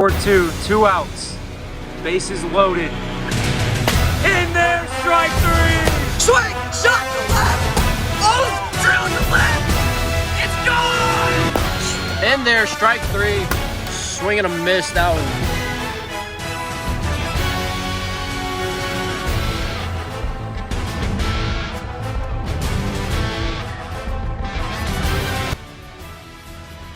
4-2, 2 outs. Bases loaded. In there, strike three! Swing, shot to left. Oh, drill to left. It's gone. In there, strike three. Swing and a miss. That one.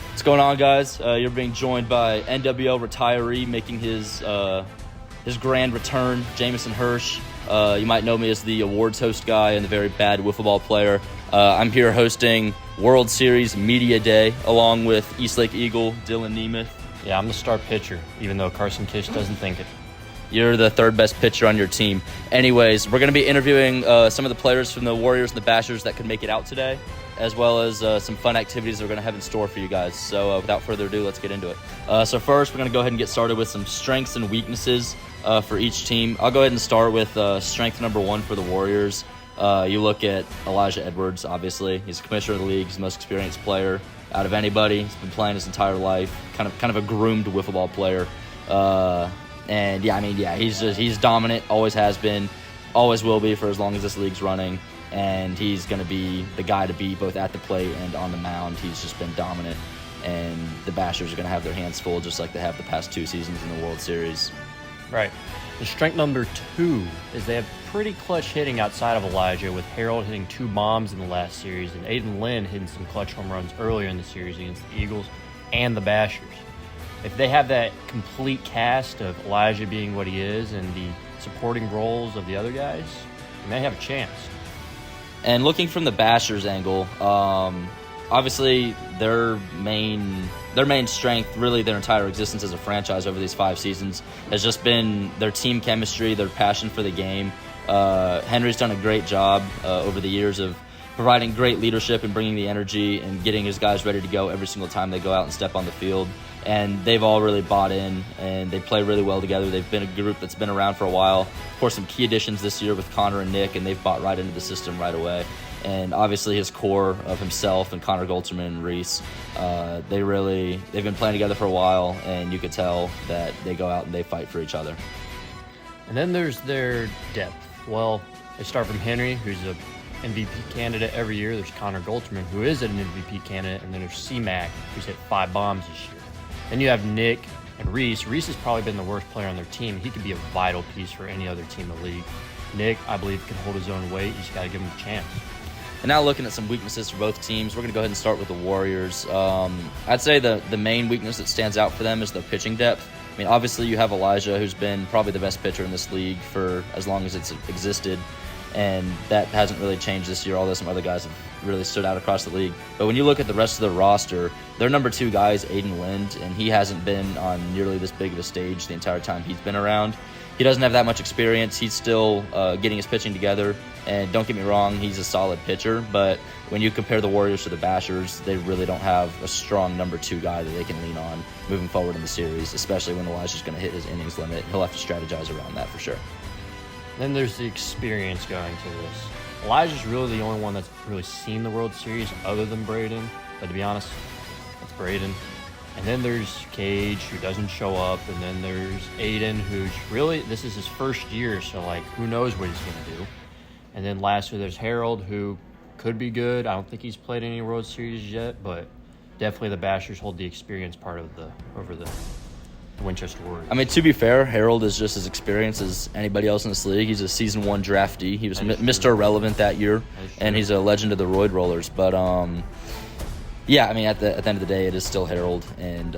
What's going on, guys? You're being joined by NWL retiree making his grand return, Jamison Hirsch. You might know me as the awards host guy and the very bad wiffle ball player. I'm here hosting World Series Media Day along with Eastlake Eagle, Dylan Nemeth. Yeah, I'm the star pitcher, even though Carson Kish doesn't think it. You're the third best pitcher on your team. Anyways, we're going to be interviewing some of the players from the Warriors and the Bashers that could make it out today, as well as some fun activities that we're going to have in store for you guys. So without further ado, let's get into it. So first, we're going to go ahead and get started with some strengths and weaknesses for each team. I'll go ahead and start with strength number one for the Warriors. You look at Elijah Edwards, obviously. He's the commissioner of the league. He's the most experienced player out of anybody. He's been playing his entire life. Kind of a groomed wiffle ball player. He's dominant, always has been, always will be for as long as this league's running. And he's going to be the guy to beat both at the plate and on the mound. He's just been dominant. And the Bashers are going to have their hands full just like they have the past two seasons in the World Series. Right. The strength number two is they have pretty clutch hitting outside of Elijah, with Harold hitting 2 bombs in the last series and Aiden Lynn hitting some clutch home runs earlier in the series against the Eagles and the Bashers. If they have that complete cast of Elijah being what he is and the supporting roles of the other guys, they may have a chance. And looking from the Bashers angle, obviously their main strength, really their entire existence as a franchise over these 5 seasons, has just been their team chemistry, their passion for the game. Henry's done a great job over the years of providing great leadership and bringing the energy and getting his guys ready to go every single time they go out and step on the field. And they've all really bought in, and they play really well together. They've been a group that's been around for a while. Of course, some key additions this year with Connor and Nick, and they've bought right into the system right away. And obviously his core of himself and Connor Golterman and Reese, they've been playing together for a while, and you could tell that they go out and they fight for each other. And then there's their depth. Well, they start from Henry, who's a MVP candidate every year. There's Connor Golterman, who is an MVP candidate, and then there's C-Mac, who's hit 5 bombs this year. Then you have Nick and Reese. Reese has probably been the worst player on their team. He could be a vital piece for any other team in the league. Nick, I believe, can hold his own weight. You just got to give him a chance. And now looking at some weaknesses for both teams, we're going to go ahead and start with the Warriors. I'd say the main weakness that stands out for them is their pitching depth. I mean, obviously you have Elijah, who's been probably the best pitcher in this league for as long as it's existed. And that hasn't really changed this year, although some other guys have really stood out across the league. But when you look at the rest of the roster, their number 2 guy is Aiden Lind, and he hasn't been on nearly this big of a stage the entire time he's been around. He doesn't have that much experience. He's still getting his pitching together. And don't get me wrong, he's a solid pitcher. But when you compare the Warriors to the Bashers, they really don't have a strong number 2 guy that they can lean on moving forward in the series, especially when Elijah's going to hit his innings limit. He'll have to strategize around that for sure. Then there's the experience going to this. Elijah's really the only one that's really seen the World Series other than Braden. But to be honest, that's Braden. And then there's Cage, who doesn't show up. And then there's Aiden, who's really, this is his first year, so who knows what he's going to do. And then lastly, there's Harold, who could be good. I don't think he's played any World Series yet, but definitely the Bashers hold the experience part of over the Winchester Warriors. I mean, to be fair, Harold is just as experienced as anybody else in this league. He's a Season 1 draftee. He was Mr. Irrelevant that year, and he's a legend of the Roid Rollers. But, yeah, I mean, at the end of the day, it is still Harold, and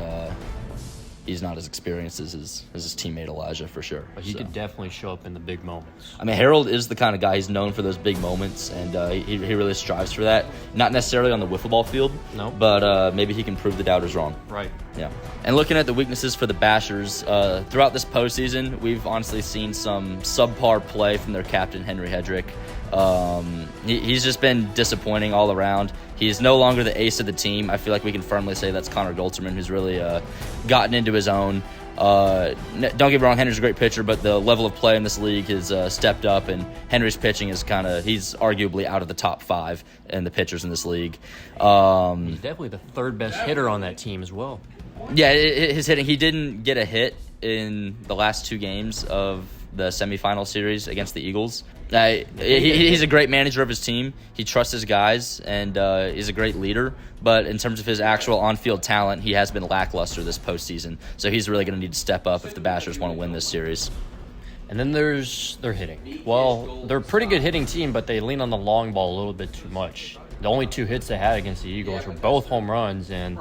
he's not as experienced as his teammate Elijah for sure. But he could definitely show up in the big moments. I mean, Harold is the kind of guy, he's known for those big moments, and he really strives for that. Not necessarily on the wiffle ball field, no, but maybe he can prove the doubters wrong. Right. Yeah. And looking at the weaknesses for the Bashers, throughout this postseason, we've honestly seen some subpar play from their captain, Henry Hedrick. He's just been disappointing all around. He's no longer the ace of the team. I feel like we can firmly say that's Connor Golterman, who's really gotten into his own. Don't get me wrong, Henry's a great pitcher, but the level of play in this league has stepped up, and Henry's pitching is he's arguably out of the top 5 in the pitchers in this league. He's definitely the 3rd best hitter on that team as well. Yeah, his hitting. He didn't get a hit in the last 2 games of the semifinal series against the Eagles. He's a great manager of his team. He trusts his guys and is a great leader. But in terms of his actual on-field talent, he has been lackluster this postseason. So he's really going to need to step up if the Bashers want to win this series. And then there's their hitting. Well, they're a pretty good hitting team, but they lean on the long ball a little bit too much. The only 2 hits they had against the Eagles were both home runs, and,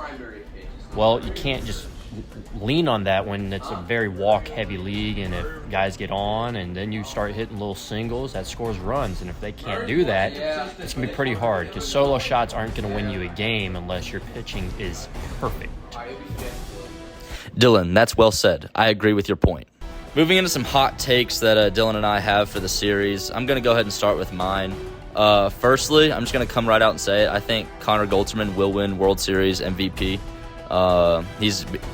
well, you can't just lean on that when it's a very walk-heavy league, and if guys get on and then you start hitting little singles, that scores runs. And if they can't do that, it's going to be pretty hard because solo shots aren't going to win you a game unless your pitching is perfect. Dylan, that's well said. I agree with your point. Moving into some hot takes that Dylan and I have for the series, I'm going to go ahead and start with mine. Firstly, I'm just going to come right out and say it. I think Connor Goldterman will win World Series MVP.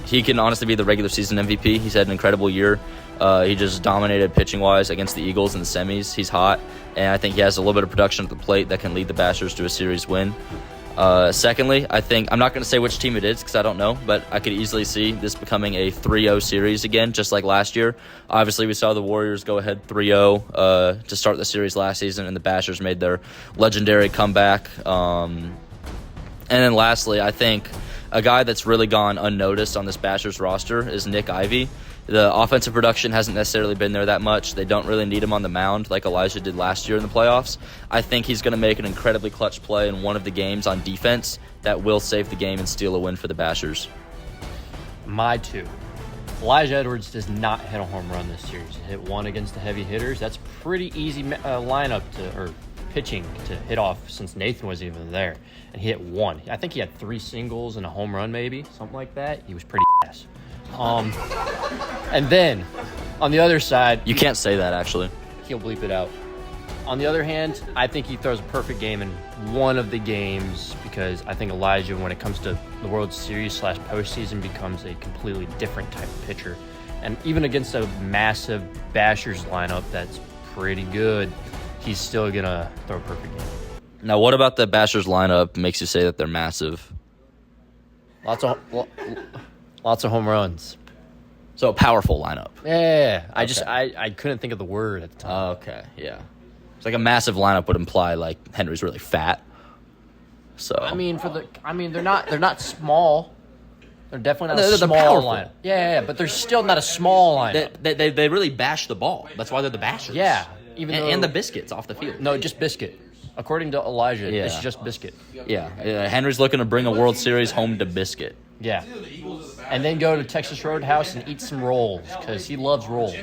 He can honestly be the regular season MVP. He's had an incredible year. He just dominated pitching-wise against the Eagles in the semis. He's hot, and I think he has a little bit of production at the plate that can lead the Bashers to a series win. Secondly, I think I'm not going to say which team it is because I don't know, but I could easily see this becoming a 3-0 series again, just like last year. Obviously, we saw the Warriors go ahead 3-0 to start the series last season, and the Bashers made their legendary comeback. And then lastly, I think a guy that's really gone unnoticed on this Bashers roster is Nick Ivey. The offensive production hasn't necessarily been there that much. They don't really need him on the mound like Elijah did last year in the playoffs. I think he's going to make an incredibly clutch play in one of the games on defense that will save the game and steal a win for the Bashers. My 2. Elijah Edwards does not hit a home run this series. He hit 1 against the heavy hitters. That's pretty easy lineup or pitching to hit off since Nathan wasn't even there. And he hit 1. I think he had 3 singles and a home run maybe, something like that. He was pretty ass. And then, on the other side... You can't say that, actually. He'll bleep it out. On the other hand, I think he throws a perfect game in one of the games because I think Elijah, when it comes to the World Series / postseason, becomes a completely different type of pitcher. And even against a massive Bashers lineup that's pretty good, he's still going to throw a perfect game. Now, what about the Bashers lineup makes you say that they're massive? Lots of home runs. So a powerful lineup. Yeah. Okay. I couldn't think of the word at the time. Okay, yeah. It's like a massive lineup would imply like Henry's really fat. So they're not small. They're definitely not They're a small powerful. lineup. Yeah, but they're still not a small lineup. They really bash the ball. That's why they're the Bashers. Yeah. And the Biscuits off the field. No, just Biscuit. According to Elijah, Yeah. it's just Biscuit. Yeah. Henry's looking to bring a World Series home to Biscuit. Yeah. And then go to Texas Roadhouse and eat some rolls because he loves rolls.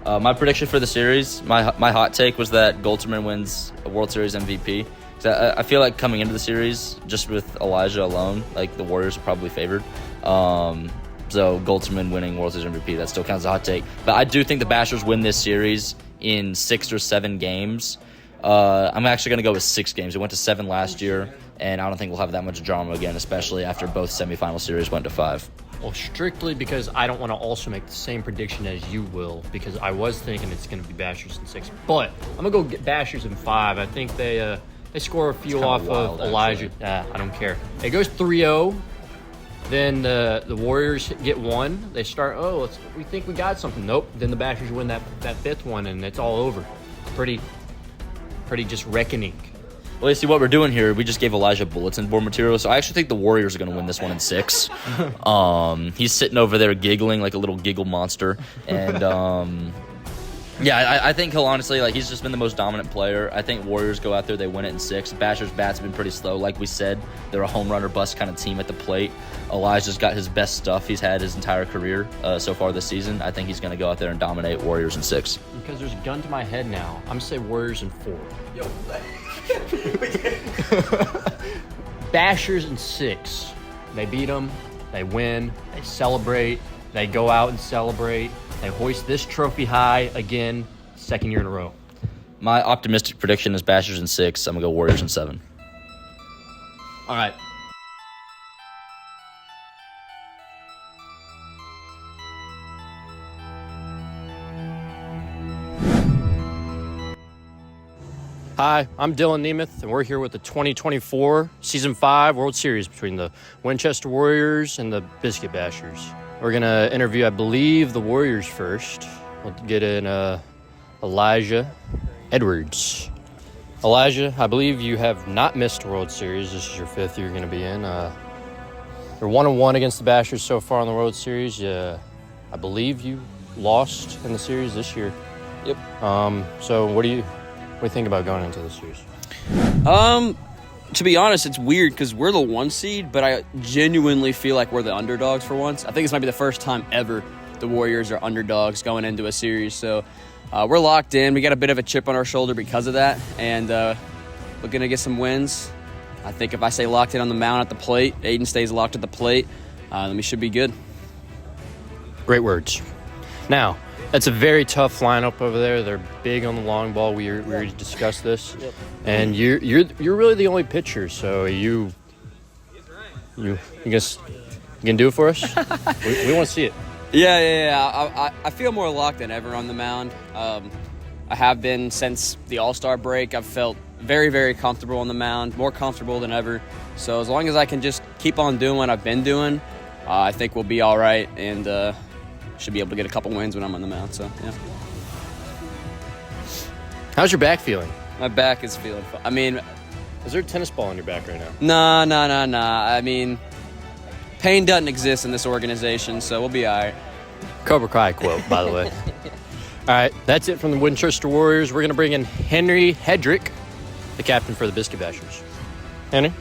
My prediction for the series, my hot take was that Goldterman wins a World Series MVP. I feel like coming into the series, just with Elijah alone, like the Warriors are probably favored. So Goldterman winning World Series MVP, that still counts as a hot take. But I do think the Bashers win this series in 6 or 7 games. I'm actually going to go with 6 games. It went to 7 last year, and I don't think we'll have that much drama again, especially after both semifinal series went to 5. Well, strictly because I don't want to also make the same prediction as you will, because I was thinking it's going to be Bashers in 6. But I'm going to go get Bashers in 5. I think they score a few off wild, of Elijah. I don't care. It goes 3-0. Then the Warriors get 1. They start, we think we got something. Nope. Then the Bashers win that 5th one, and it's all over. Pretty just reckoning. Well, you see what we're doing here. We just gave Elijah bulletin board material, so I actually think the Warriors are going to win this one in 6. He's sitting over there giggling like a little giggle monster, and I think he'll honestly, he's just been the most dominant player. I think Warriors go out there, they win it in 6. Bashers' bats have been pretty slow. Like we said, they're a home run or bust kind of team at the plate. Elijah's got his best stuff he's had his entire career so far this season. I think he's going to go out there and dominate Warriors in 6. Because there's a gun to my head now. I'm going to say Warriors in 4. Yo, Bashers in 6. They beat them. They win. They celebrate. They go out and celebrate. They hoist this trophy high again, 2nd year in a row. My optimistic prediction is Bashers in 6. I'm going to go Warriors in 7. All right. Hi, I'm Dylan Nemeth, and we're here with the 2024 Season 5 World Series between the Winchester Warriors and the Biscuit Bashers. We're going to interview, I believe, the Warriors first. We'll get in Elijah Edwards. Elijah, I believe you have not missed a World Series. This is your 5th year you're going to be in. You're 1-1 against the Bashers so far in the World Series. I believe you lost in the series this year. Yep. So what do you think about going into this series? To be honest, it's weird because we're the 1 seed, but I genuinely feel like we're the underdogs for once. I think this might be the first time ever the Warriors are underdogs going into a series. So we're locked in. We got a bit of a chip on our shoulder because of that, and looking to get some wins. I think if I stay locked in on the mound at the plate, Aiden stays locked at the plate, then we should be good. Great words. Now, that's a very tough lineup over there. They're big on the long ball. We already discussed this, and you're really the only pitcher. So you can do it for us. we want to see it. Yeah. I feel more locked than ever on the mound. I have been since the All-Star break. I've felt very, very comfortable on the mound, more comfortable than ever. So as long as I can just keep on doing what I've been doing, I think we'll be all right, and should be able to get a couple wins when I'm on the mound. So, yeah. How's your back feeling? My back is feeling fine. I mean, is there a tennis ball in your back right now? Nah. I mean, pain doesn't exist in this organization, so we'll be all right. Cobra Kai quote, by the way. All right, that's it from the Winchester Warriors. We're going to bring in Henry Hedrick, the captain for the Biscuit Bashers. Henry,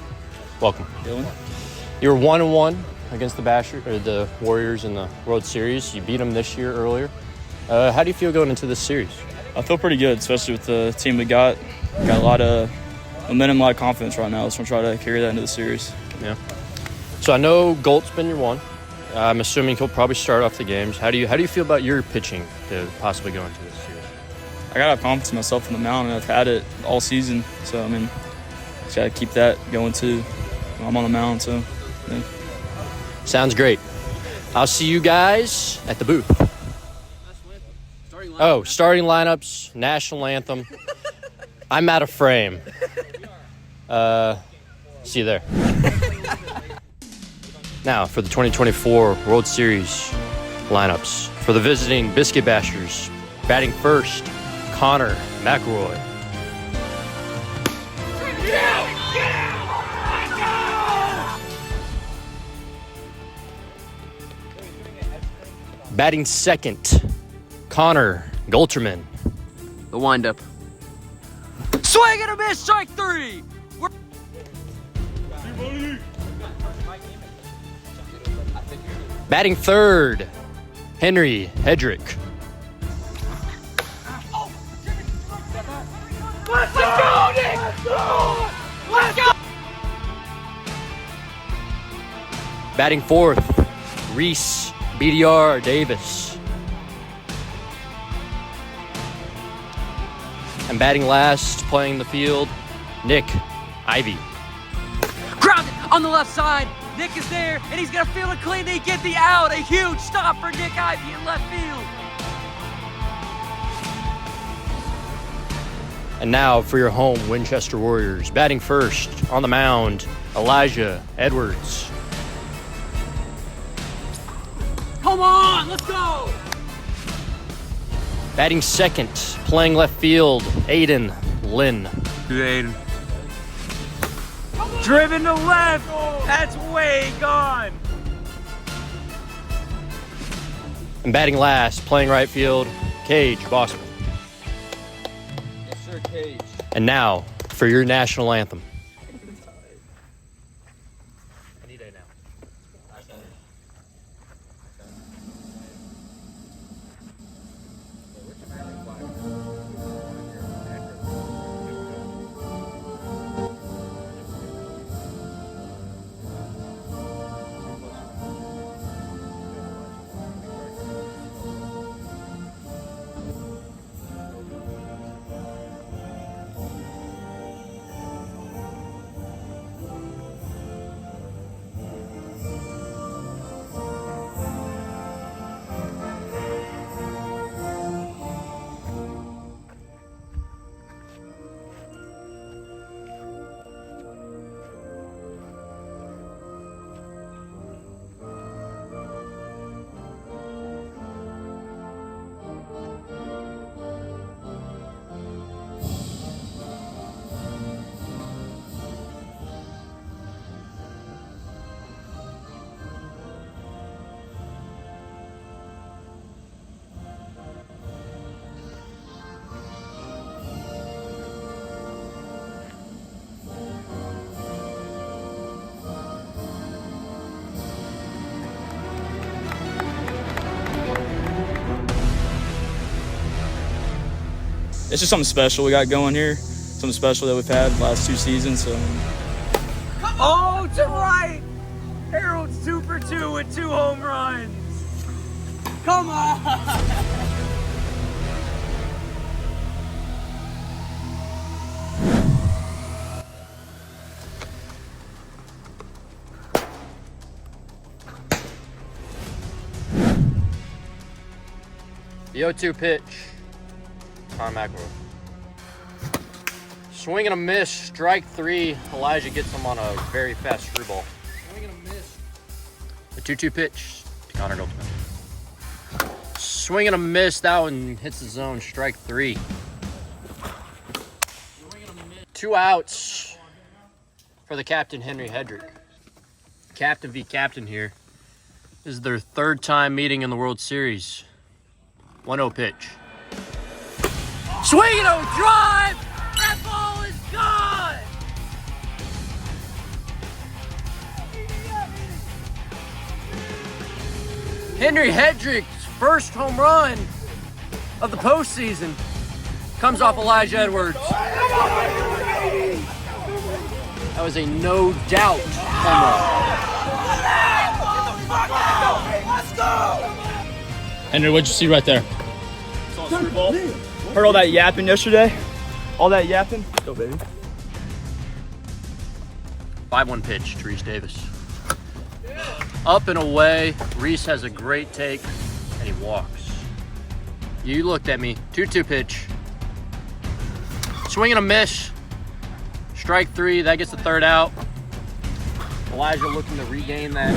welcome. Dylan. You were 1-1 against the Warriors in the World Series. You beat them this year earlier. How do you feel going into this series? I feel pretty good, especially with the team we got. Got a lot of momentum, a lot of confidence right now. So I'm trying to carry that into the series. Yeah. So I know Galt's been your one. I'm assuming he'll probably start off the games. How do you feel about your pitching to possibly go into this series? I got to have confidence in myself on the mound, and I've had it all season. So, I mean, just got to keep that going too. I'm on the mound, so, yeah. Sounds great. I'll see you guys at the booth. Starting lineups, national anthem. I'm out of frame. See you there. Now, for the 2024 World Series lineups. For the visiting Biscuit Bashers, batting first, Connor McElroy. Batting second, Connor Golterman. The windup. Swing and a miss, strike 3. Batting third, Henry Hedrick. Let's go, Nick! Let's go! Batting fourth, Reese BDR Davis. And batting last, playing the field, Nick Ivy. Grounded on the left side. Nick is there, and he's going to field it clean. They get the out. A huge stop for Nick Ivy in left field. And now for your home Winchester Warriors. Batting first, on the mound, Elijah Edwards. Come on, let's go! Batting second, playing left field, Aiden Lynn. Aiden. Driven to left. That's way gone. And batting last, playing right field, Cage Bosman. Yes, sir, Cage. And now for your national anthem. it's just something special we got going here. Something special that we've had the last 2 seasons. So. Oh, to right! Harold's 2 for 2 with 2 home runs. Come on! The 0-2 pitch. Connor McElroy. Swing and a miss. Strike 3. Elijah gets him on a very fast screwball. Swing and a miss. The 2-2 pitch to Connor Goldsmith. Swing and a miss. That one hits the zone. Strike 3. 2 outs for the captain, Henry Hedrick. Captain v. captain here. This is their 3rd time meeting in the World Series. 1-0 pitch. Swing and a drive! That ball is gone! Henry Hedrick's first home run of the postseason comes off Elijah Edwards. That was a no doubt home run. Let's go! Henry, what'd you see right there? Heard all that yapping yesterday? All that yapping? Go, baby. 5-1 pitch to Reese Davis. Up and away. Reese has a great take, and he walks. You looked at me. 2-2 pitch. Swing and a miss. Strike 3. That gets the 3rd out. Elijah looking to regain that.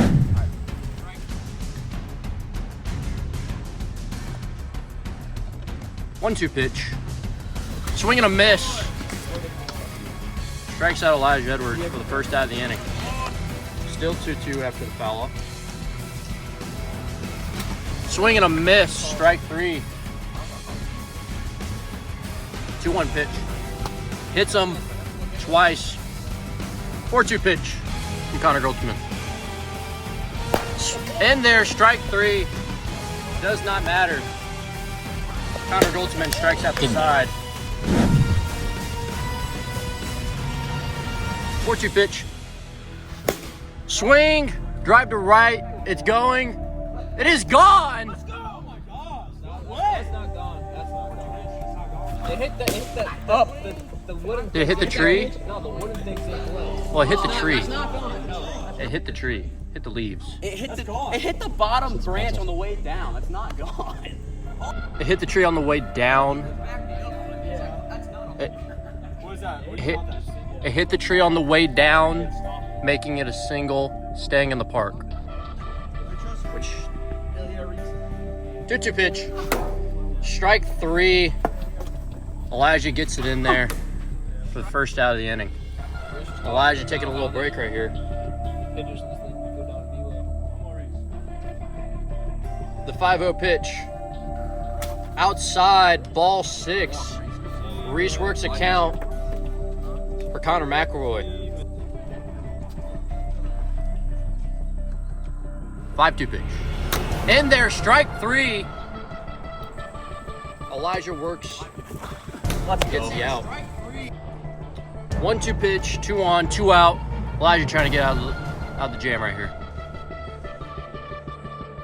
One-two pitch. Swing and a miss. Strikes out Elijah Edwards for the first out of the inning. Still 2-2 after the foul off. Swing and a miss. Strike 3. 2-1 pitch. Hits him twice. 4-2 pitch from Connor Goldsmith. In there, strike 3. Does not matter. Connor Goldsmith strikes out the side. 4-2 pitch. Swing. Drive to right. It's going. It is gone. Let's go. Oh my gosh. That's not gone. That's not gone. It hit the up. The wooden. Did it hit the tree? No, the wooden thing's in place. Well, it hit the tree. It's not gone. No. It hit the tree. Hit the leaves. It hit the bottom branch on the way down. It's not gone. It hit the tree on the way down. It hit the tree on the way down, making it a single, staying in the park. Which 2-2 pitch. Strike 3. Elijah gets it in there for the first out of the inning. Elijah taking a little break right here. The 5-0 pitch. Outside, ball 6. Reese works a count for Connor McElroy. 5-2 pitch. In there, strike 3. Elijah works, gets the out. 1-2 pitch, 2 on, 2 out. Elijah trying to get out of the jam right here.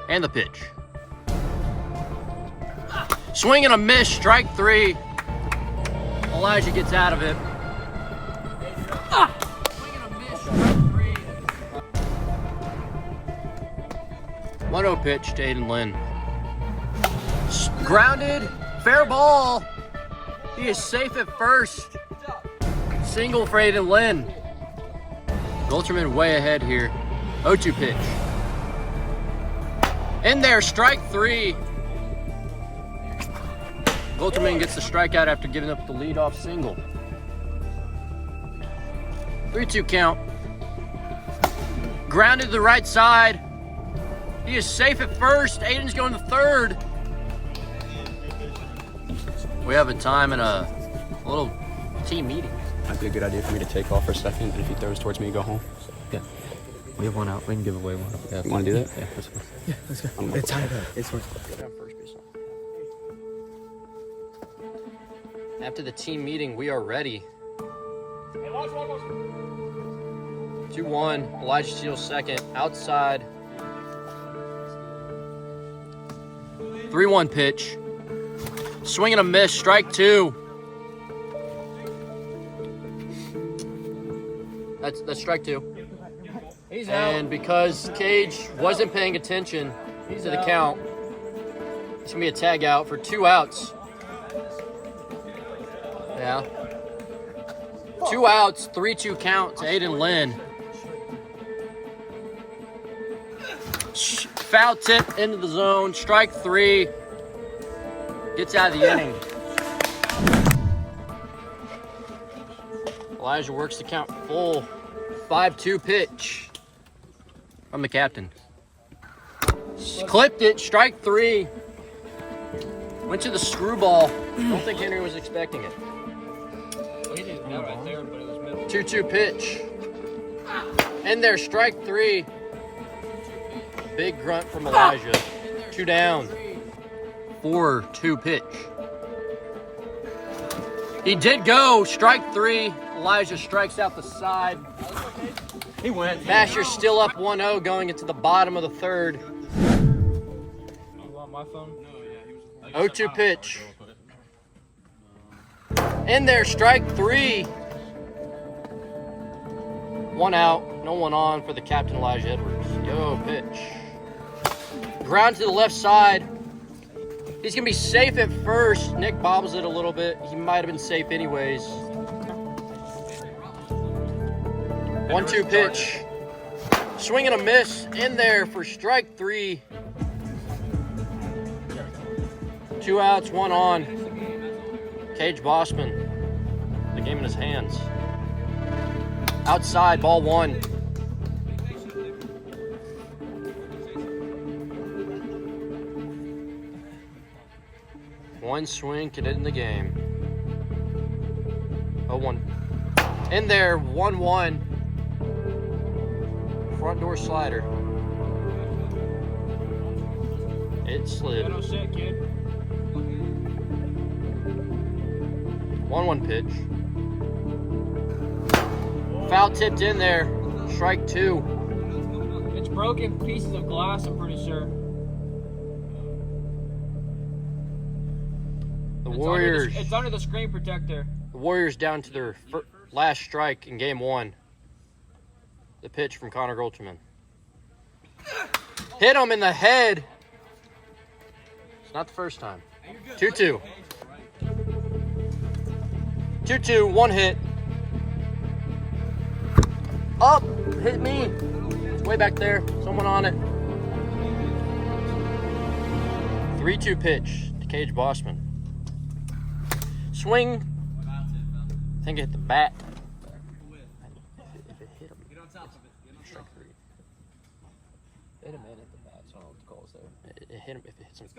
And the pitch. Swing and a miss, strike 3. Elijah gets out of it. Swing and a miss, strike 3. 1-0 pitch to Aiden Lynn. Grounded, fair ball. He is safe at first. Single for Aiden Lynn. Goldsmith way ahead here. 0-2 pitch. In there, strike 3. Goldsmith gets the strikeout after giving up the leadoff single. 3-2 count. Grounded to the right side. He is safe at first. Aiden's going to third. We have a time and a little team meeting. Might be a good idea for me to take off for a second, and if he throws towards me, go home. So. Yeah. We have one out. We can give away one. Yeah. You want to do that? Yeah, let's go. Yeah, let's go. It's tied up. It's worth it. After the team meeting, we are ready. 2-1, Elijah Steele second, outside. 3-1 pitch. Swing and a miss, strike 2. That's strike 2. He's out. And because Cage wasn't paying attention to the count, it's going to be a tag out for 2 outs. Yeah. 2 outs, 3-2 count to Aiden Lynn. Foul tip into the zone, strike 3. Gets out of the inning. Elijah works the count full. 5-2 pitch from the captain. Clipped it, strike 3. Went to the screwball. Don't think Henry was expecting it. 2-2 pitch. In there, strike 3. Big grunt from Elijah. 2 down. 4-2 pitch. He did go, strike 3. Elijah strikes out the side. He went. Basher's still up 1-0 going into the bottom of the 3rd. You want my phone? 0-2 pitch. In there, strike 3. 1 out, no one on for the captain, Elijah Edwards. Yo, pitch. Ground to the left side. He's going to be safe at first. Nick bobbles it a little bit. He might have been safe anyways. 1-2 pitch. Swing and a miss. In there for strike 3. 2 outs, 1 on. Cage Bossman. The game in his hands. Outside, ball 1. One swing can end the game. 0-1. In there, 1-1. Front door slider. It slid. 1-1 pitch. Foul tipped in there. Strike 2. It's broken pieces of glass, I'm pretty sure. The Warriors. It's under the screen protector. The Warriors down to their last strike in game 1. The pitch from Connor Goldschman. Hit him in the head. It's not the first time. 2-2. 2-2, 1 hit. Up, hit me. It's way back there. Someone on it. 3-2 pitch to Cage Bossman. Swing. I think it hit the bat. If it hit him, strike 3. Hit him and hit the bat, so I don't know what the call is there. It hit him. If it hits him, it's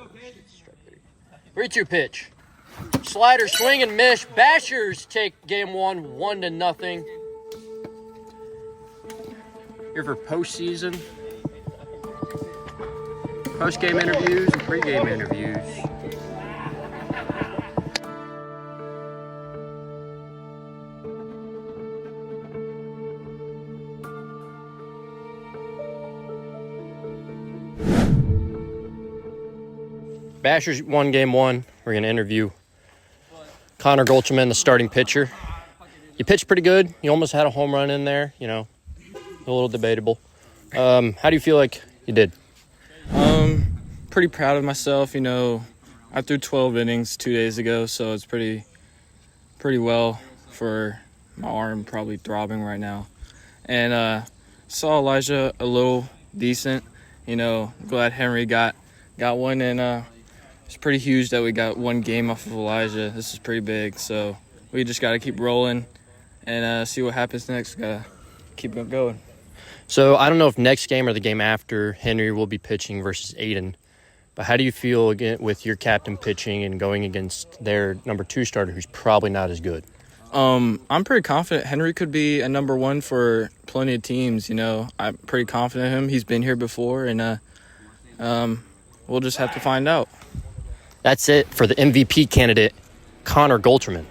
strike 3. 3-2 pitch. Slider, swing and miss. Bashers take game 1, 1-0. Here for postseason. Post-game interviews and pre-game interviews. Bashers won game 1. We're going to interview Connor Goldschman, the starting pitcher. You pitched pretty good. You almost had a home run in there, you know, a little debatable. How do you feel like you did? Pretty proud of myself. You know, I threw 12 innings 2 days ago, so it's pretty well for my arm probably throbbing right now. And saw Elijah a little decent. You know, glad Henry got one, and it's pretty huge that we got 1 game off of Elijah. This is pretty big, so we just got to keep rolling and see what happens next. Got to keep it going. So I don't know if next game or the game after Henry will be pitching versus Aiden, but how do you feel again with your captain pitching and going against their number 2 starter who's probably not as good? I'm pretty confident Henry could be a number 1 for plenty of teams. You know, I'm pretty confident in him. He's been here before, and we'll just have to find out. That's it for the MVP candidate, Connor Goldschman.